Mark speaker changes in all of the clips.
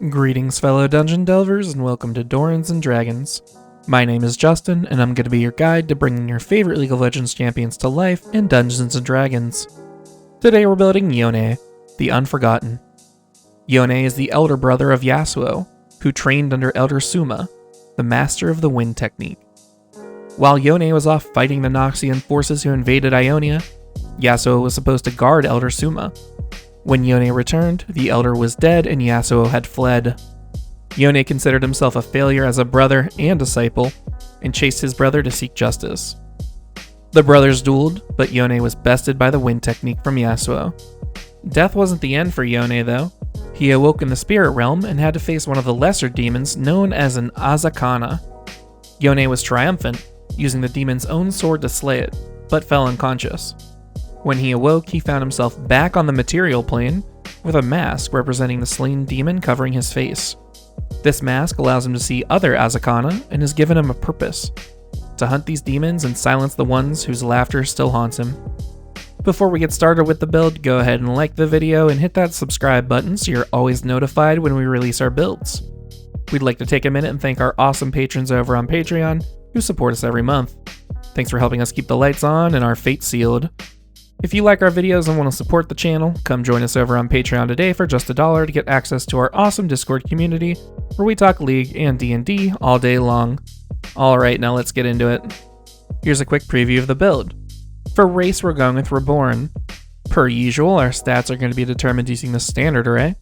Speaker 1: Greetings, fellow dungeon delvers, and welcome to Dorans and Dragons. My name is Justin, and I'm going to be your guide to bringing your favorite League of Legends champions to life in Dungeons and Dragons. Today we're building Yone, the Unforgotten. Yone is the elder brother of Yasuo, who trained under Elder Suma, the master of the wind technique. While Yone was off fighting the Noxian forces who invaded Ionia, Yasuo was supposed to guard Elder Suma. When Yone returned, the Elder was dead and Yasuo had fled. Yone considered himself a failure as a brother and disciple, and chased his brother to seek justice. The brothers dueled, but Yone was bested by the wind technique from Yasuo. Death wasn't the end for Yone though. He awoke in the spirit realm and had to face one of the lesser demons known as an Azakana. Yone was triumphant, using the demon's own sword to slay it, but fell unconscious. When he awoke, he found himself back on the material plane, with a mask representing the slain demon covering his face. This mask allows him to see other Azakana and has given him a purpose: to hunt these demons and silence the ones whose laughter still haunts him. Before we get started with the build, go ahead and like the video and hit that subscribe button so you're always notified when we release our builds. We'd like to take a minute and thank our awesome patrons over on Patreon who support us every month. Thanks for helping us keep the lights on and our fate sealed. If you like our videos and want to support the channel, come join us over on Patreon today for just $1 to get access to our awesome Discord community where we talk League and D&D all day long. Alright, now let's get into it. Here's a quick preview of the build. For race, we're going with Reborn. Per usual, our stats are going to be determined using the standard array.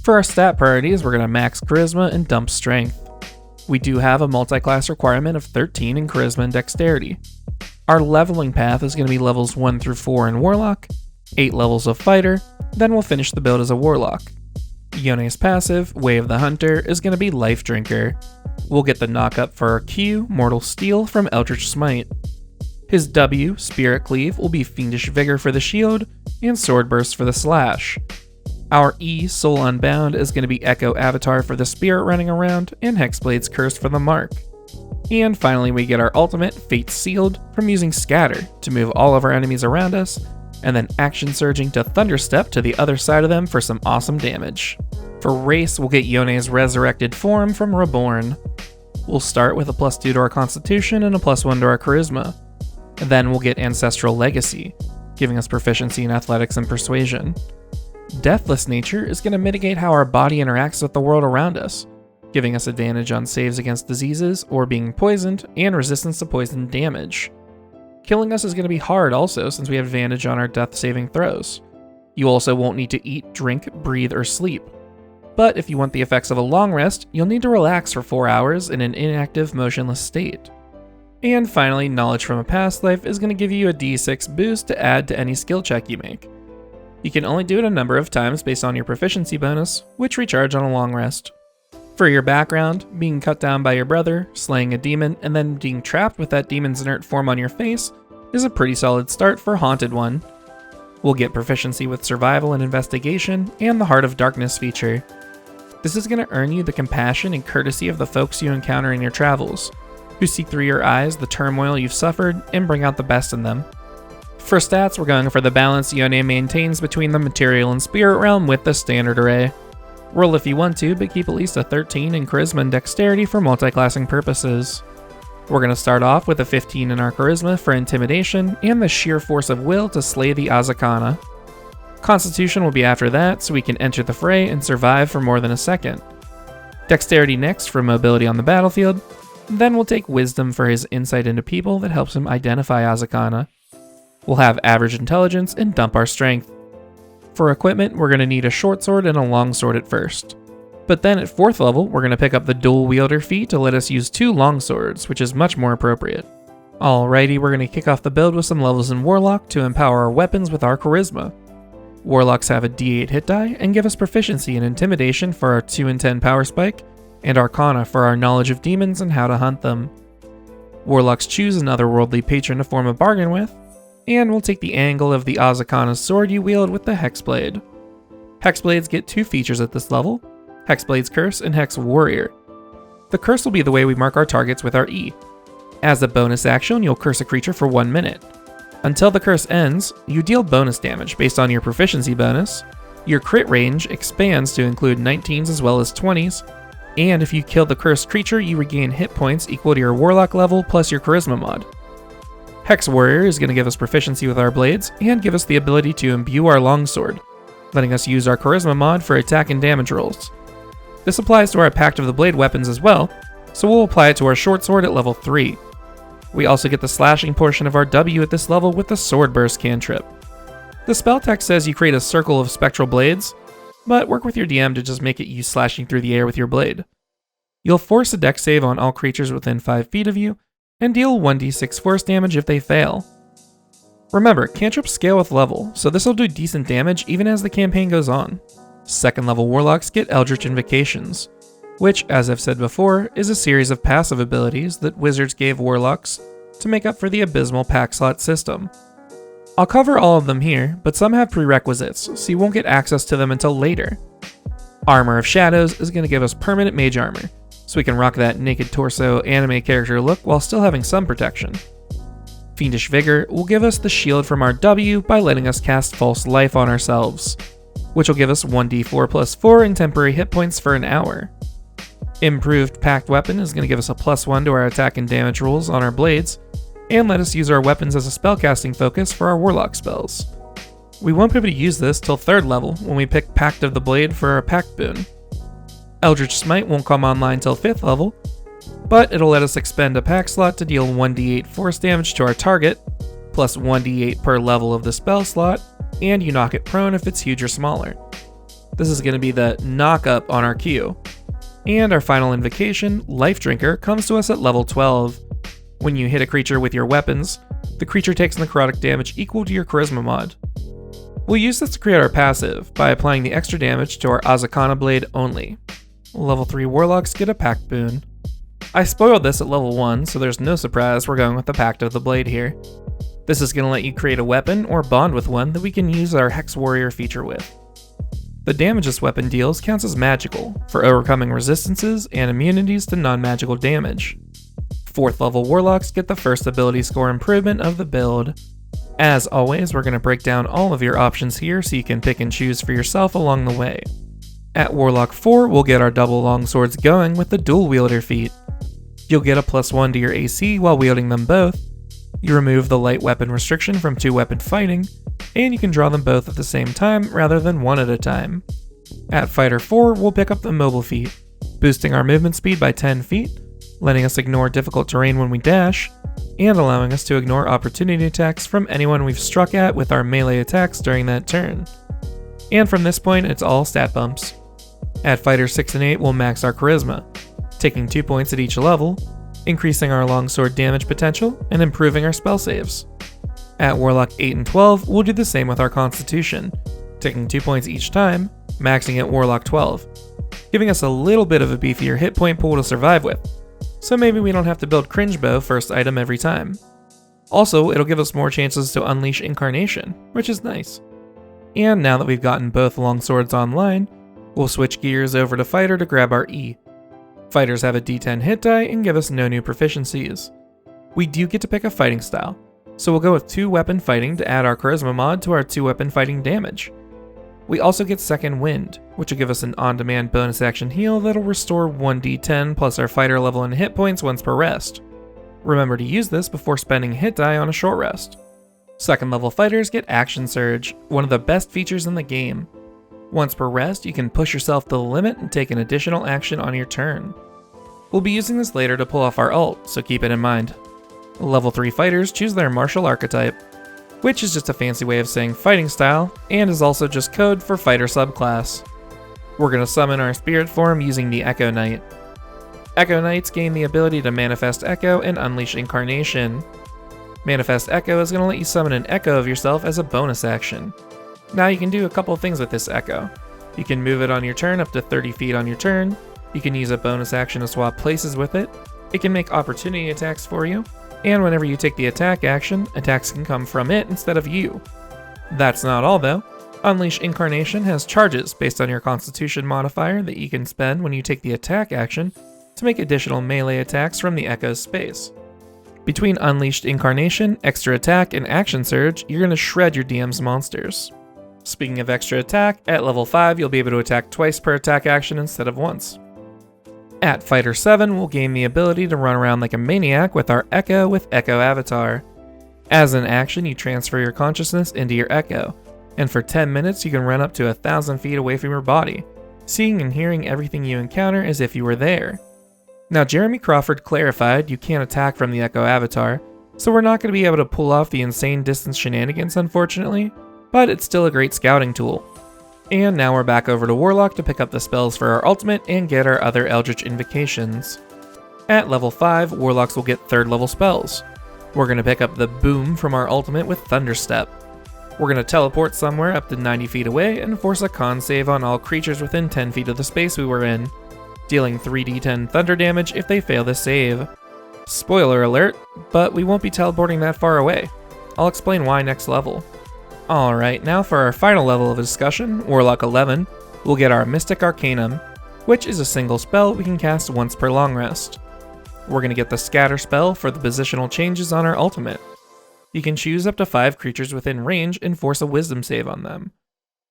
Speaker 1: For our stat priorities, we're going to max Charisma and dump Strength. We do have a multi-class requirement of 13 in Charisma and Dexterity. Our leveling path is going to be levels 1 through 4 in Warlock, 8 levels of Fighter, then we'll finish the build as a Warlock. Yone's passive, Way of the Hunter, is going to be Life Drinker. We'll get the knock-up for our Q, Mortal Steel, from Eldritch Smite. His W, Spirit Cleave, will be Fiendish Vigor for the shield, and Sword Burst for the slash. Our E, Soul Unbound, is going to be Echo Avatar for the spirit running around, and Hexblade's Curse for the mark. And finally we get our ultimate, Fate Sealed, from using Scatter to move all of our enemies around us, and then Action Surging to Thunderstep to the other side of them for some awesome damage. For race, we'll get Yone's resurrected form from Reborn. We'll start with a +2 to our Constitution and a +1 to our Charisma. Then we'll get Ancestral Legacy, giving us proficiency in Athletics and Persuasion. Deathless Nature is going to mitigate how our body interacts with the world around us, giving us advantage on saves against diseases or being poisoned, and resistance to poison damage. Killing us is going to be hard also, since we have advantage on our death saving throws. You also won't need to eat, drink, breathe, or sleep. But if you want the effects of a long rest, you'll need to relax for 4 hours in an inactive, motionless state. And finally, Knowledge from a Past Life is going to give you a d6 boost to add to any skill check you make. You can only do it a number of times based on your proficiency bonus, which recharge on a long rest. For your background, being cut down by your brother, slaying a demon, and then being trapped with that demon's inert form on your face is a pretty solid start for Haunted One. We'll get proficiency with Survival and Investigation, and the Heart of Darkness feature. This is going to earn you the compassion and courtesy of the folks you encounter in your travels, who see through your eyes the turmoil you've suffered and bring out the best in them. For stats, we're going for the balance Yone maintains between the Material and Spirit Realm with the standard array. Roll if you want to, but keep at least a 13 in Charisma and Dexterity for multi-classing purposes. We're going to start off with a 15 in our Charisma for Intimidation and the sheer force of will to slay the Azakana. Constitution will be after that, so we can enter the fray and survive for more than a second. Dexterity next for mobility on the battlefield. Then we'll take Wisdom for his insight into people that helps him identify Azakana. We'll have average intelligence and dump our strength. For equipment, we're going to need a short sword and a long sword at first. But then at 4th level, we're going to pick up the dual wielder feat to let us use 2 long swords, which is much more appropriate. Alrighty, we're going to kick off the build with some levels in Warlock to empower our weapons with our Charisma. Warlocks have a d8 hit die and give us proficiency in Intimidation for our 2 and 10 power spike, and Arcana for our knowledge of demons and how to hunt them. Warlocks choose another worldly patron to form a bargain with, and we'll take the angle of the Azakana's sword you wield with the Hexblade. Hexblades get 2 features at this level, Hexblade's Curse and Hex Warrior. The curse will be the way we mark our targets with our E. As a bonus action, you'll curse a creature for 1 minute. Until the curse ends, you deal bonus damage based on your proficiency bonus, Your crit range expands to include 19s as well as 20s, and if you kill the cursed creature, you regain hit points equal to your Warlock level plus your Charisma mod. Hex Warrior is going to give us proficiency with our blades and give us the ability to imbue our longsword, letting us use our Charisma mod for attack and damage rolls. This applies to our Pact of the Blade weapons as well, so we'll apply it to our short sword at level 3. We also get the slashing portion of our W at this level with the Sword Burst cantrip. The spell text says you create a circle of spectral blades, but work with your DM to just make it you slashing through the air with your blade. You'll force a dex save on all creatures within 5 feet of you, and deal 1d6 force damage if they fail. Remember, cantrips scale with level, so this will do decent damage even as the campaign goes on. Second level warlocks get Eldritch Invocations, which, as I've said before, is a series of passive abilities that wizards gave warlocks to make up for the abysmal pack slot system. I'll cover all of them here, but some have prerequisites, so you won't get access to them until later. Armor of Shadows is going to give us permanent mage armor, so we can rock that naked torso anime character look while still having some protection. Fiendish Vigor will give us the shield from our W by letting us cast False Life on ourselves, which will give us 1d4 plus 4 in temporary hit points for an hour. Improved Pact Weapon is going to give us a +1 to our attack and damage rolls on our blades, and let us use our weapons as a spellcasting focus for our Warlock spells. We won't be able to use this till 3rd level when we pick Pact of the Blade for our Pact boon. Eldritch Smite won't come online till 5th level, but it'll let us expend a Pact slot to deal 1d8 force damage to our target, plus 1d8 per level of the spell slot, and you knock it prone if it's huge or smaller. This is going to be the knock up on our Q. And our final invocation, Life Drinker, comes to us at level 12. When you hit a creature with your weapons, the creature takes necrotic damage equal to your Charisma mod. We'll use this to create our passive by applying the extra damage to our Azakana blade only. Level 3 warlocks get a Pact boon. I spoiled this at level 1, so there's no surprise we're going with the Pact of the Blade here. This is going to let you create a weapon or bond with one that we can use our Hex Warrior feature with. The damage this weapon deals counts as magical, for overcoming resistances and immunities to non-magical damage. 4th level warlocks get the first ability score improvement of the build. As always, we're going to break down all of your options here so you can pick and choose for yourself along the way. At Warlock 4, we'll get our double longswords going with the dual wielder feat. You'll get a +1 to your AC while wielding them both. You remove the light weapon restriction from 2-weapon fighting, and you can draw them both at the same time rather than one at a time. At Fighter 4, we'll pick up the mobile feat, boosting our movement speed by 10 feet, letting us ignore difficult terrain when we dash, and allowing us to ignore opportunity attacks from anyone we've struck at with our melee attacks during that turn. And from this point, it's all stat bumps. At Fighter 6 and 8, we'll max our Charisma, taking 2 points at each level, increasing our longsword damage potential, and improving our spell saves. At Warlock 8 and 12, we'll do the same with our Constitution, taking 2 points each time, maxing at Warlock 12, giving us a little bit of a beefier hit point pool to survive with, so maybe we don't have to build Cringe Bow first item every time. Also, it'll give us more chances to unleash Incarnation, which is nice. And now that we've gotten both longswords online, we'll switch gears over to Fighter to grab our E. Fighters have a D10 hit die and give us no new proficiencies. We do get to pick a fighting style, so we'll go with 2-weapon fighting to add our Charisma mod to our 2-weapon fighting damage. We also get Second Wind, which will give us an on-demand bonus action heal that'll restore 1d10 plus our fighter level and hit points once per rest. Remember to use this before spending hit die on a short rest. Second level fighters get Action Surge, one of the best features in the game. Once per rest, you can push yourself to the limit and take an additional action on your turn. We'll be using this later to pull off our ult, so keep it in mind. Level 3 fighters choose their martial archetype, which is just a fancy way of saying fighting style, and is also just code for fighter subclass. We're going to summon our spirit form using the Echo Knight. Echo Knights gain the ability to manifest Echo and unleash Incarnation. Manifest Echo is going to let you summon an echo of yourself as a bonus action. Now you can do a couple things with this echo. You can move it on your turn up to 30 feet on your turn, you can use a bonus action to swap places with it, it can make opportunity attacks for you, and whenever you take the attack action, attacks can come from it instead of you. That's not all though. Unleash Incarnation has charges based on your Constitution modifier that you can spend when you take the attack action to make additional melee attacks from the echo's space. Between Unleashed Incarnation, Extra Attack, and Action Surge, you're going to shred your DM's monsters. Speaking of extra attack, at level 5 you'll be able to attack twice per attack action instead of once. At Fighter 7, we'll gain the ability to run around like a maniac with our Echo with Echo Avatar. As an action, you transfer your consciousness into your Echo, and for 10 minutes you can run up to 1,000 feet away from your body, seeing and hearing everything you encounter as if you were there. Now, Jeremy Crawford clarified you can't attack from the Echo Avatar, so we're not going to be able to pull off the insane distance shenanigans unfortunately, but it's still a great scouting tool. And now we're back over to Warlock to pick up the spells for our ultimate and get our other Eldritch invocations. At level 5, Warlocks will get 3rd level spells. We're going to pick up the Boom from our ultimate with Thunderstep. We're going to teleport somewhere up to 90 feet away and force a con save on all creatures within 10 feet of the space we were in, dealing 3d10 thunder damage if they fail the save. Spoiler alert, but we won't be teleporting that far away. I'll explain why next level. Alright, now for our final level of discussion, Warlock 11, we'll get our Mystic Arcanum, which is a single spell we can cast once per long rest. We're going to get the Scatter spell for the positional changes on our ultimate. You can choose up to 5 creatures within range and force a Wisdom save on them.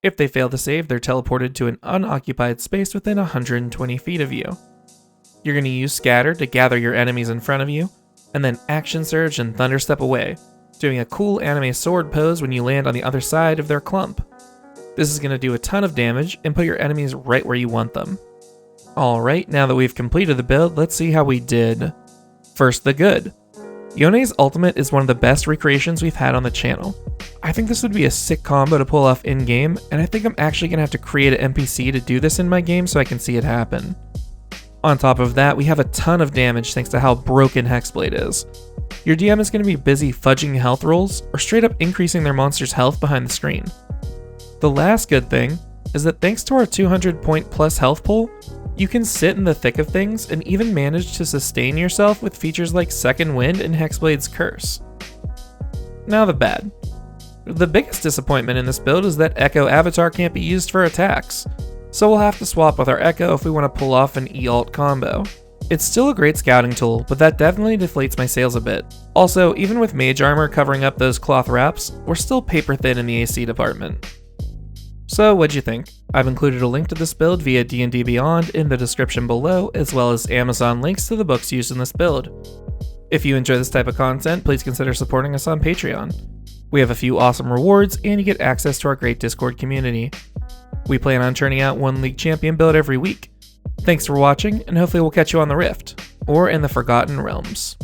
Speaker 1: If they fail the save, they're teleported to an unoccupied space within 120 feet of you. You're going to use Scatter to gather your enemies in front of you, and then Action Surge and Thunderstep away, doing a cool anime sword pose when you land on the other side of their clump. This is going to do a ton of damage and put your enemies right where you want them. Alright, now that we've completed the build, let's see how we did. First, the good. Yone's ultimate is one of the best recreations we've had on the channel. I think this would be a sick combo to pull off in-game, and I think I'm actually going to have to create an NPC to do this in my game so I can see it happen. On top of that, we have a ton of damage thanks to how broken Hexblade is. Your DM is going to be busy fudging health rolls or straight up increasing their monster's health behind the screen. The last good thing is that thanks to our 200 point plus health pool, you can sit in the thick of things and even manage to sustain yourself with features like Second Wind and Hexblade's Curse. Now the bad. The biggest disappointment in this build is that Echo Avatar can't be used for attacks, so we'll have to swap with our Echo if we want to pull off an E-Alt combo. It's still a great scouting tool, but that definitely deflates my sails a bit. Also, even with mage armor covering up those cloth wraps, we're still paper thin in the AC department. So what'd you think? I've included a link to this build via D&D Beyond in the description below, as well as Amazon links to the books used in this build. If you enjoy this type of content, please consider supporting us on Patreon. We have a few awesome rewards, and you get access to our great Discord community. We plan on churning out one League Champion build every week. Thanks for watching, and hopefully we'll catch you on the Rift, or in the Forgotten Realms.